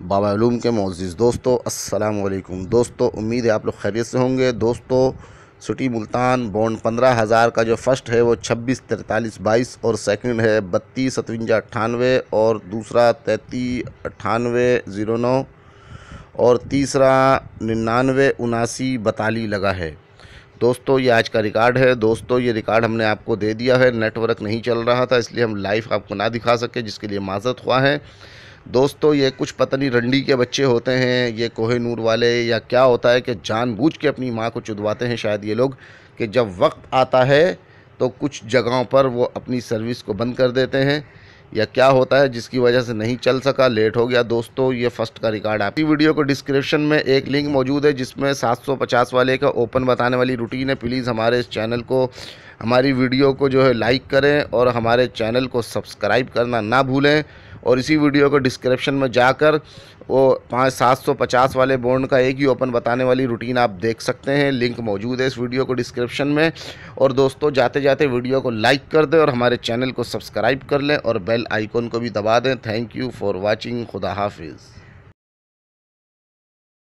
बाबालूम के मोअज़्ज़िज़ दोस्तों, अस्सलाम वालेकुम दोस्तों। उम्मीद है आप लोग खैरियत से होंगे। दोस्तों, सिटी मुल्तान बॉन्ड 15,000 का जो फ़र्स्ट है वो 264322 और सेकंड है 325798 और दूसरा 339809 और तीसरा 997942 लगा है। दोस्तों, ये आज का रिकॉर्ड है। दोस्तों, ये रिकॉर्ड हमने आपको दे दिया है। नेटवर्क नहीं चल रहा था, इसलिए हम लाइव आपको ना दिखा सके, जिसके लिए माज़रत ख्वाह है। दोस्तों, ये कुछ पता नहीं रंडी के बच्चे होते हैं, ये कोहिनूर वाले, या क्या होता है कि जानबूझ के अपनी माँ को चुदवाते हैं शायद ये लोग, कि जब वक्त आता है तो कुछ जगहों पर वो अपनी सर्विस को बंद कर देते हैं, या क्या होता है जिसकी वजह से नहीं चल सका, लेट हो गया। दोस्तों, ये फर्स्ट का रिकॉर्ड आपकी वीडियो को डिस्क्रिप्शन में एक लिंक मौजूद है जिसमें 750 वाले का ओपन बताने वाली रूटीन है। प्लीज़ हमारे इस चैनल को, हमारी वीडियो को जो है लाइक करें और हमारे चैनल को सब्सक्राइब करना ना भूलें। और इसी वीडियो को डिस्क्रिप्शन में जाकर वो 750 वाले बॉन्ड का एक ही ओपन बताने वाली रूटीन आप देख सकते हैं। लिंक मौजूद है इस वीडियो को डिस्क्रिप्शन में। और दोस्तों, जाते जाते वीडियो को लाइक कर दें और हमारे चैनल को सब्सक्राइब कर लें और बेल आइकन को भी दबा दें। Thank you for watching. खुदा हाफिज़।